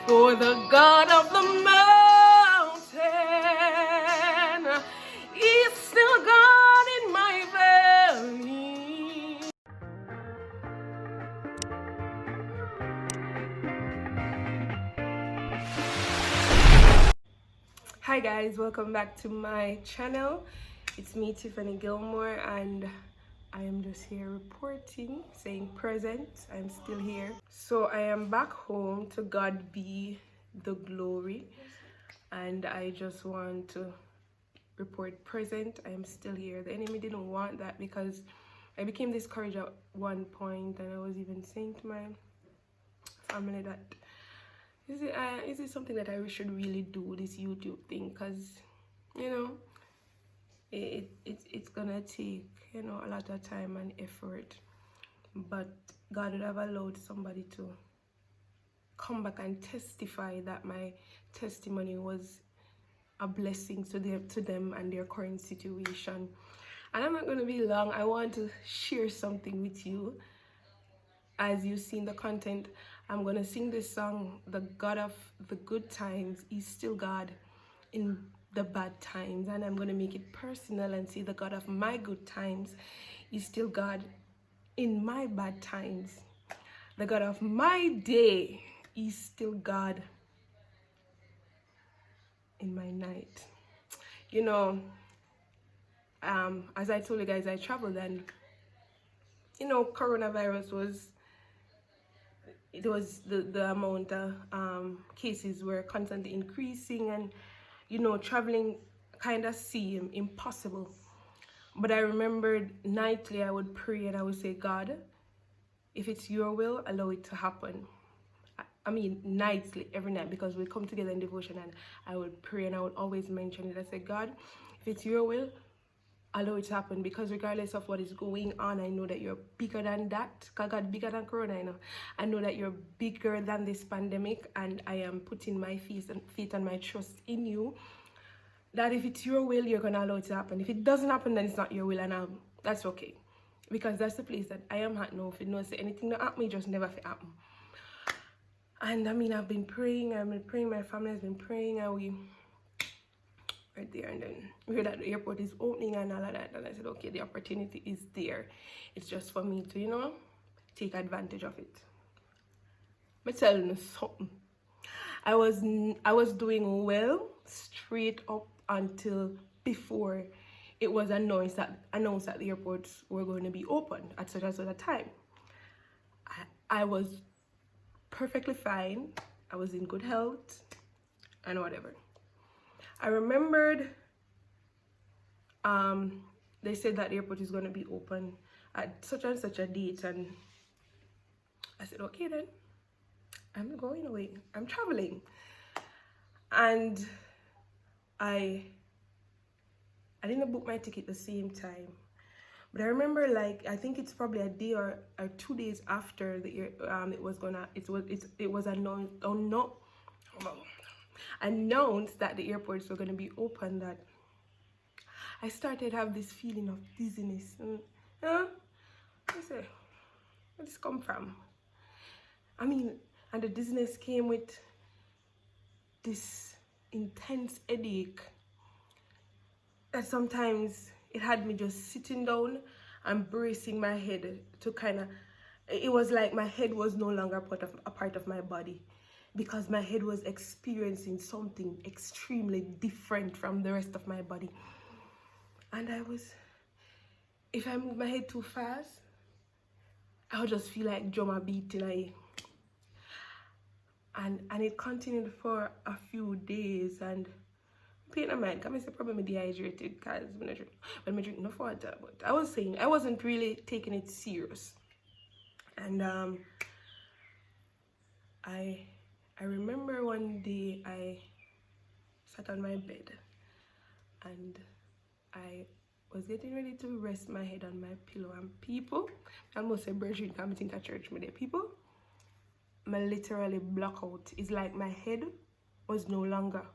For the God of the mountain is still God in my valley. Hi guys, welcome back to my channel. It's me, Tiffany Gilmore, and I am just here reporting, saying present. I'm still here. So I am back home. To God be the glory. And I just want to report present. I am still here. The enemy didn't want that because I became discouraged at one point, and I was even saying to my family that is it something that I should really do, this YouTube thing, because you know it's gonna take a lot of time and effort, but God would have allowed somebody to come back and testify that my testimony was a blessing to them and their current situation. And I'm not going to be long. I want to share something with you. As you've seen the content, I'm going to sing this song, The God of the Good Times is Still God in the Bad Times. And I'm going to make it personal and say the God of my good times is still God in my bad times. The God of my day is still God in my night. You know, as I told you guys, I traveled, and coronavirus was the amount of cases were constantly increasing, and traveling kind of seemed impossible. But I remembered nightly I would pray and I would say, God, if it's your will, allow it to happen. I mean, nightly, every night, because we come together in devotion, and I would pray and I would always mention it. I said, God, if it's your will, allow it to happen, because regardless of what is going on, I know that you're bigger than that. God, bigger than Corona, I know that you're bigger than this pandemic, and I am putting my faith and my trust in you, that if it's your will, you're gonna allow it to happen. If it doesn't happen, then it's not your will, and that's okay, because that's the place that I am at now. If it knows anything that happen, just never happen. And I mean, I've been praying, my family has been praying, and we right there, and then we heard that the airport is opening and all of that, and I said, okay, the opportunity is there. It's just for me to, take advantage of it. I'm telling you something. I was doing well straight up until before it was announced that the airports were going to be open at such and such a time. I was perfectly fine. I was in good health and whatever. I remembered they said that the airport is going to be open at such and such a date, and I said, okay then, I'm going away, I'm traveling. And I didn't book my ticket the same time, but I remember, like, I think it's probably a day or 2 days after it was announced that the airports were going to be open, that I started to have this feeling of dizziness. I say, where did this come from? I mean, and the dizziness came with this intense headache that sometimes it had me just sitting down and bracing my head to it was like my head was no longer a part of my body, because my head was experiencing something extremely different from the rest of my body. And if I move my head too fast, I would just feel like drum beating. And it continued for a few days, and pay no mind, because I probably dehydrated, because when I drink enough water. But I was saying I wasn't really taking it serious. And I remember one day I sat on my bed and I was getting ready to rest my head on my pillow, and people, I must say, brethren, come think at church with the people, I literally block out. It's like my head was no longer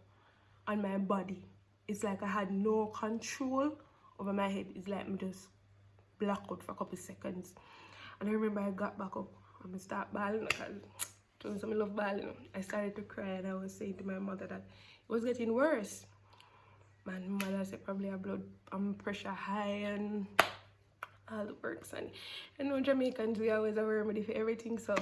on my body. It's like I had no control over my head. It's like me just block out for a couple seconds. And I remember I got back up and I start bawling, because doing some love ball, you know. I started to cry and I was saying to my mother that it was getting worse. My mother said probably a blood pressure high and all the works, and you know Jamaicans, we always have a remedy for everything. So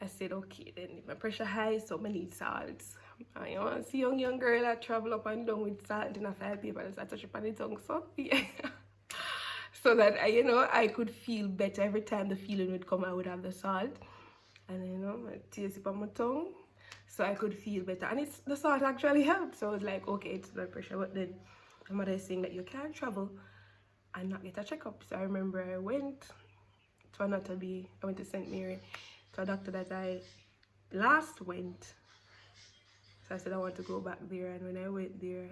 I said, okay, then if my pressure high, so I need salts. I you want to see young girl that travel up and down with salt in a file paper, I touch up on the tongue, so yeah. So that I, you know, I could feel better every time the feeling would come. I would have the salt, and you know, I taste it on my tongue, so I could feel better. And it's the salt actually helped. So I was like, okay, it's blood pressure. But then my mother is saying that you can't travel and not get a checkup. So I remember I went to anatomy. I went to St. Mary to a doctor that I last went. So I said I want to go back there, and when I went there,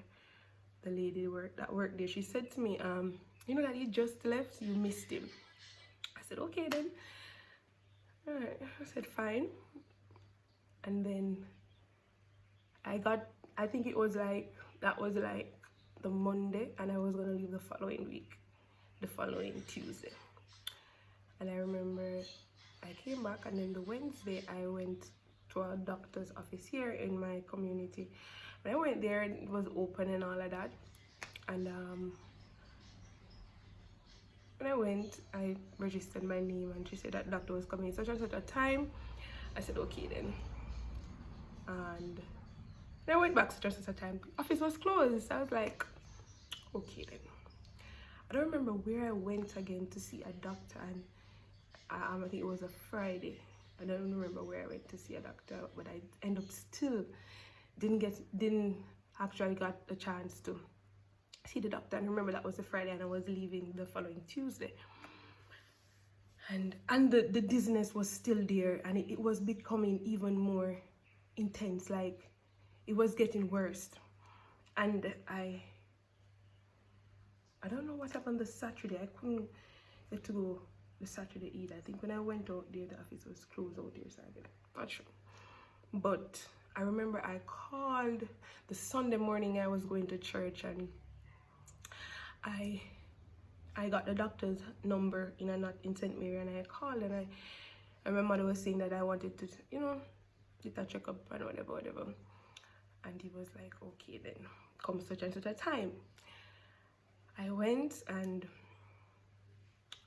the lady that worked there, she said to me, you know that he just left, you missed him. I said, okay then. All right, I said fine. And then I think it was like, that was like the Monday, and I was gonna leave the following week, the following Tuesday. And I remember I came back, and then the Wednesday I went to a doctor's office here in my community. When I went there, it was open and all of that. And when I went, I registered my name, and she said that doctor was coming such and such a time. I said, okay then. And then I went back such and such a time. Office was closed. So I was like, okay then. I don't remember where I went again to see a doctor, and I think it was a Friday. I don't remember where I went to see a doctor, but I end up still didn't actually got a chance to see the doctor. And remember that was a Friday, and I was leaving the following Tuesday. And the dizziness was still there, and it was becoming even more intense. Like it was getting worse. And I don't know what happened the Saturday. I couldn't get to go the Saturday either. I think when I went out there, the office was closed out there, so I'm not sure. But I remember I called the Sunday morning I was going to church, and I got the doctor's number in St. Mary, and I called, and my mother was saying that I wanted to, you know, get a checkup and whatever. And he was like, okay then, come such and such a time. I went, and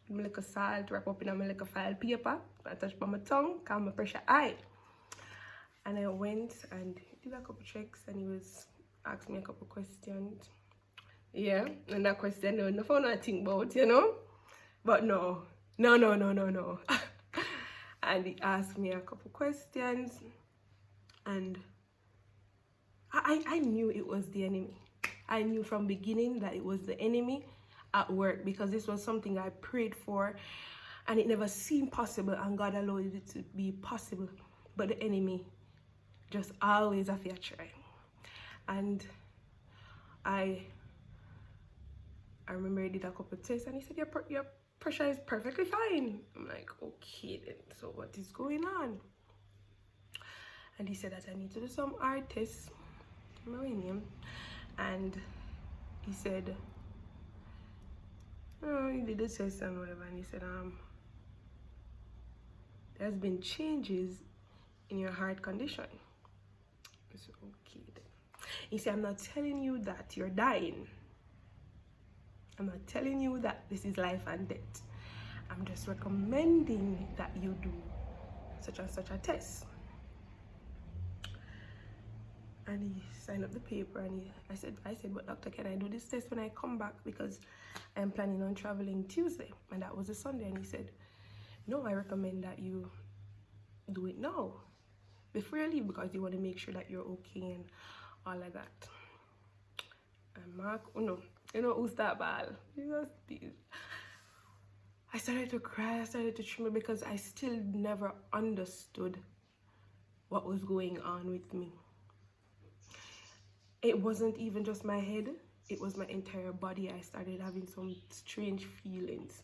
I like a salt wrap up in a like a file paper. I touched by my tongue, calm my pressure high. And I went and did a couple checks, and he was asking me a couple questions. Yeah, and that question I found nothing about, you know. But no. And he asked me a couple questions, and I knew it was the enemy. I knew from beginning that it was the enemy at work, because this was something I prayed for, and it never seemed possible, and God allowed it to be possible. But the enemy just always have to try. And I remember he did a couple tests, and he said your pressure is perfectly fine. I'm like, okay then, so what is going on? And he said that I need to do some art tests, and he said, oh, he did the test and whatever, and he said there's been changes in your heart condition. I said, okay then. He said, I'm not telling you that you're dying. I'm not telling you that this is life and death. I'm just recommending that you do such and such a test. And he signed up the paper, and I said, but doctor, can I do this test when I come back? Because I'm planning on traveling Tuesday, and that was a Sunday. And he said, no, I recommend that you do it now before you leave, because you want to make sure that you're okay and all of that. And Mark, oh no, you know who's that ball? I started to cry, I started to tremble, because I still never understood what was going on with me. It wasn't even just my head, it was my entire body. I started having some strange feelings.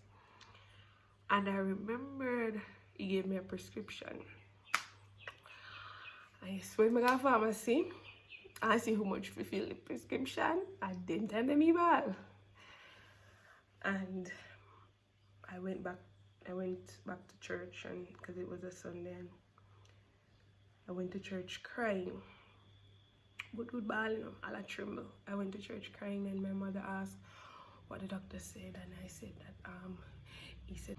And I remembered he gave me a prescription. I went to the pharmacy, I see how much to fill the prescription, and then tell me ball. And I went back to church, and because it was a Sunday, and I went to church crying. But good ball, you know, I'll tremble. I went to church crying, and my mother asked what the doctor said, and I said that he said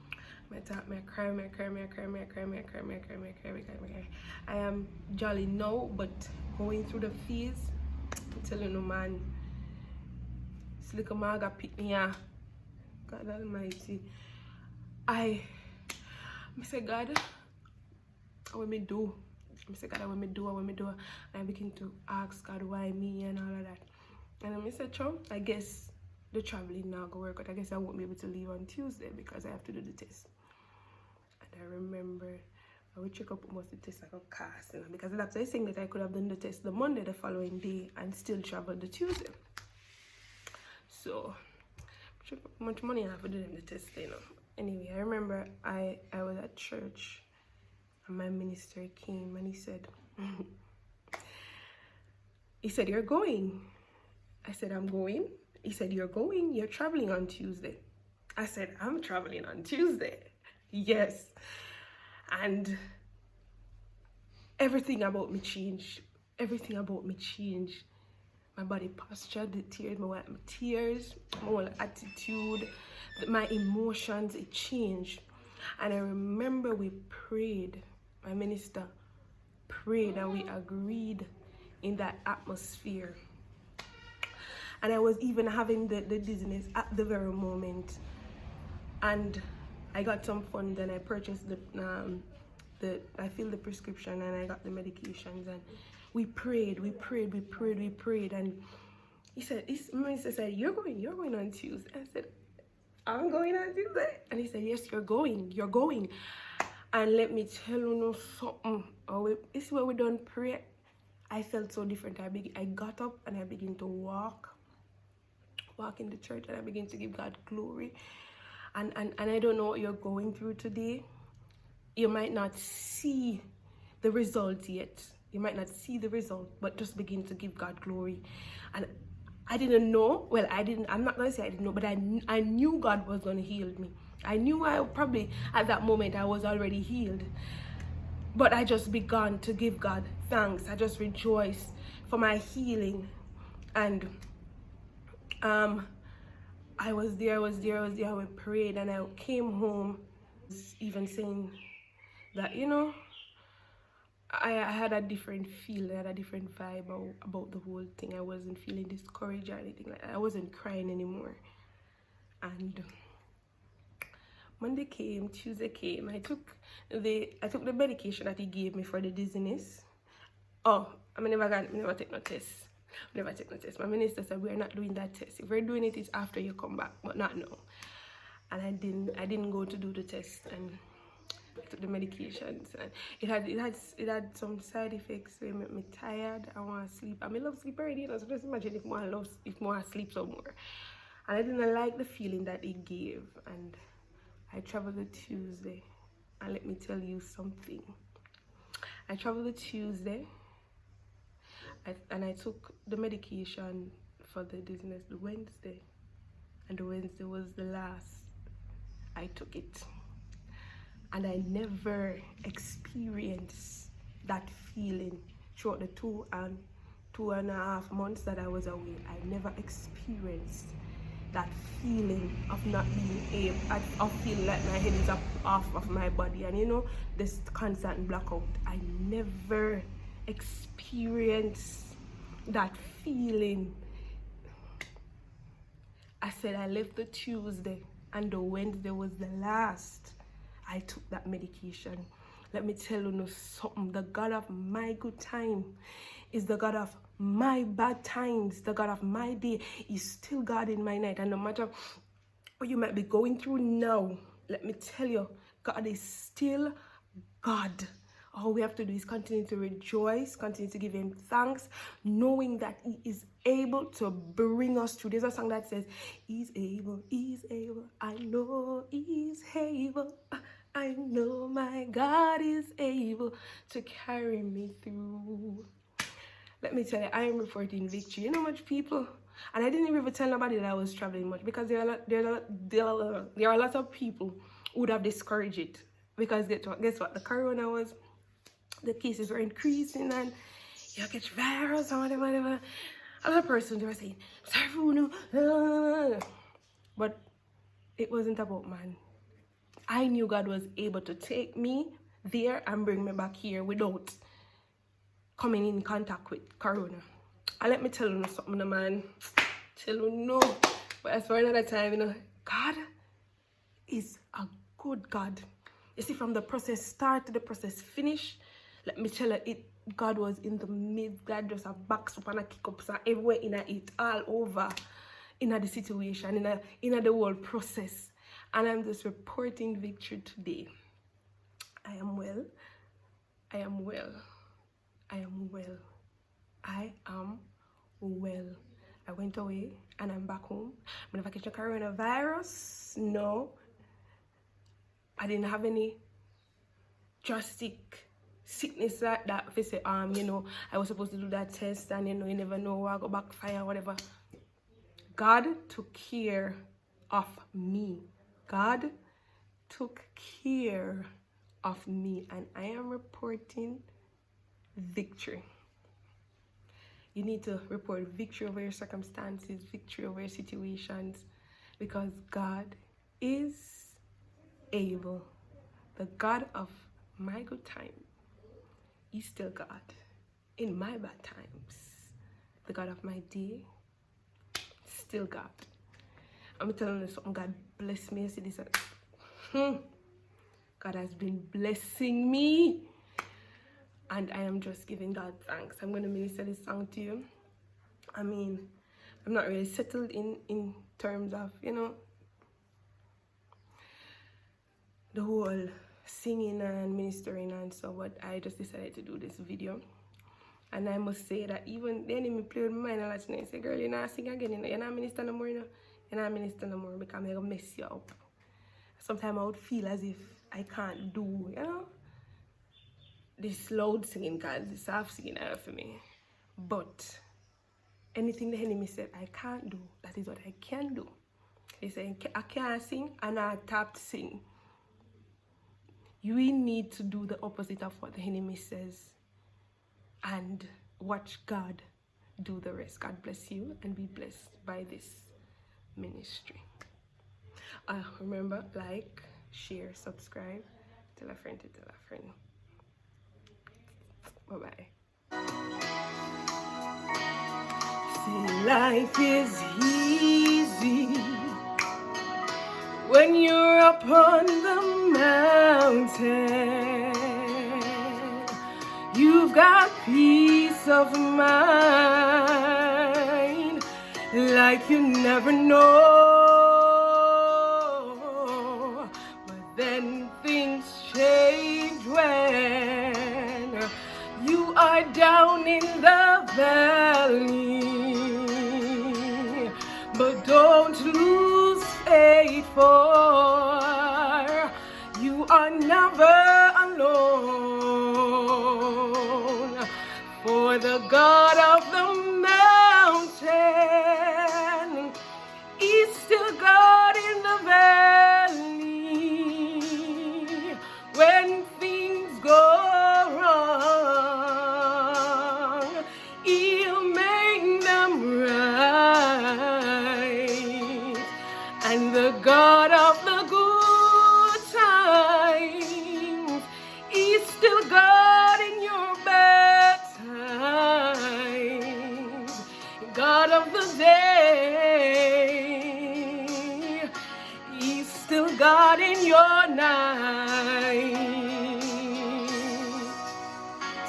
I am jolly now, but going through the phase, I'm telling you, man, it's like a maga pick me up. God Almighty. I say, God, what me do? I say, God, what me do? And I begin to ask God why me and all of that. And I said, Trump, I guess the traveling now go work out. I guess I won't be able to leave on Tuesday because I have to do the test. And I remember I would check up almost the test like a cast, you know, because the doctor is saying that I could have done the test the Monday the following day and still travel the Tuesday. So check up how much money I have to do the test, you know. Anyway, I remember I was at church and my minister came and he said, you're going. I said, I'm going. He said, you're going, you're traveling on Tuesday. I said, I'm traveling on Tuesday. Yes. And everything about me changed. Everything about me changed. My body posture, the tears, my whole attitude, my emotions, it changed. And I remember we prayed, my minister prayed, and we agreed in that atmosphere. And I was even having the dizziness at the very moment. And I got some funds and I purchased I filled the prescription and I got the medications, and we prayed. And his minister said, you're going on Tuesday. I said, I'm going on Tuesday. And he said, yes, you're going. And let me tell you something. This is where we done pray. I felt so different. I got up and I began to walk in the church, and I begin to give God glory. And I don't know what you're going through today. You might not see the result yet. But just begin to give God glory. And I didn't know, I'm not going to say I didn't know, but I knew God was going to heal me. I knew I probably, at that moment, I was already healed. But I just began to give God thanks. I just rejoiced for my healing. And I was there, we prayed, and I came home even saying that, you know, I had a different feel, I had a different vibe about the whole thing. I wasn't feeling discouraged or anything like that. I wasn't crying anymore. And Monday came, Tuesday came. I took the medication that he gave me for the dizziness. Oh, I never take no test. My minister said, we're not doing that test. If we're doing it, it's after you come back, but not now. And I didn't go to do the test, and I took the medications, and it had some side effects. So it made me tired. I want to sleep. I love sleep already, you know, so just imagine if more sleep some more. And I didn't like the feeling that it gave. And I traveled the Tuesday, and let me tell you something. I traveled the Tuesday, and I took the medication for the dizziness the Wednesday, and the Wednesday was the last I took it. And I never experienced that feeling throughout the 2.5 months that I was away. I never experienced that feeling of not being able, of feeling like my head is off of my body, and you know, this constant blackout. I never experienced that feeling. I said I left the Tuesday, and the Wednesday was the last I took that medication. Let me tell you something. The God of my good time is the God of my bad times, the God of my day. He's still God in my night. And no matter what you might be going through now, let me tell you, God is still God. All we have to do is continue to rejoice, continue to give him thanks, knowing that he is able to bring us through. There's a song that says, he's able, I know he's able. I know my God is able to carry me through. Let me tell you, I am reporting victory. You know much people, and I didn't even tell nobody that I was traveling much, because there are a lot of people who would have discouraged it, because guess what? The corona was the cases were increasing and you catch virus or whatever. Another person, they were saying, but it wasn't about man. I knew God was able to take me there and bring me back here without coming in contact with corona. And let me tell you something, man. Tell you no. But as for another time, you know, God is a good God. You see, from the process start to the process finish, let me tell you, God was in the midst. God just a box up and a kick up so everywhere in it, all over in the situation, in the whole process. And I'm just reporting victory today. I am well. I am well. I am well. I am well. I went away and I'm back home. But if I catch a coronavirus, no. I didn't have any drastic sickness like that. If I say, you know, I was supposed to do that test and, you know, you never know, I go backfire or whatever. God took care of me. God took care of me, and I am reporting victory. You need to report victory over your circumstances, victory over your situations, because God is able. The God of my good time is still God in my bad times. The God of my day, still God. I'm telling you something. God bless me. See this. God has been blessing me, and I am just giving God thanks. I'm going to minister this song to you. I mean, I'm not really settled in terms of, you know, the whole singing and ministering and so, but I just decided to do this video. And I must say that even the enemy played with my mind a lot. And I say, girl, you're not sing again, you're not minister no more, you know. You're not minister no more because I'm going to mess you up. Sometimes I would feel as if I can't do, you know, this loud singing, because this soft singing out for me. But anything the enemy said I can't do, that is what I can do. He said, I can't sing and I tap sing. You need to do the opposite of what the enemy says and watch God do the rest. God bless you and be blessed by this ministry. Remember, like, share, subscribe, tell a friend to tell a friend. Bye-bye. See, life is easy when you're up on the mountain. You've got peace of mind like you never know. But then things change when you are down in the valley. But don't lose faith, for you are never alone. For the God of the mountain is still God in the valley. When things go wrong, He'll make them right. And the God of the good times is still God in your bad times. God of the day is still God in your night.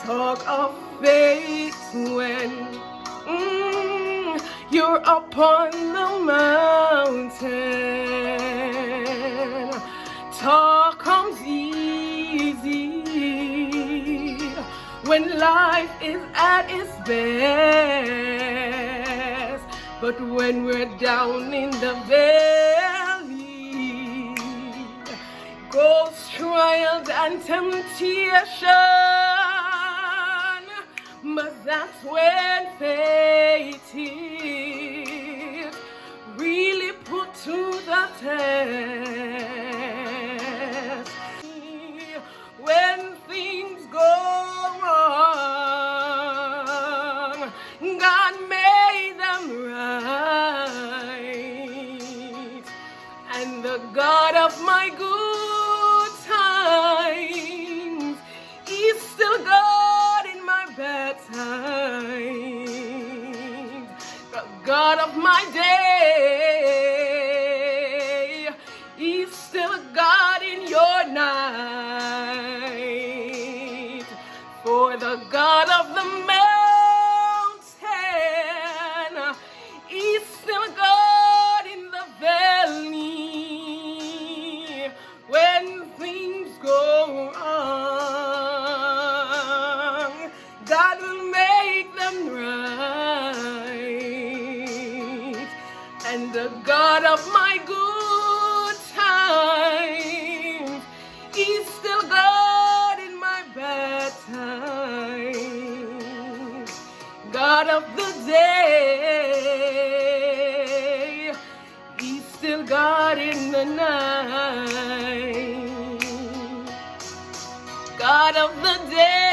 Talk of faith when you're upon the mountain. Talk comes easy when life is at its best. But when we're down in the valley, goes trials and temptation. But that's when faith is really put to the test. When things go God made them right. And the God of my good times, He's still God in my bad times. The God of my day, He's still God in your night. For the God of the mountain, He's still God in the valley. When things go wrong, God will make them right. And the God of my good times, He's still God in my bad times. God of the day, He's still God in the night. God of the day,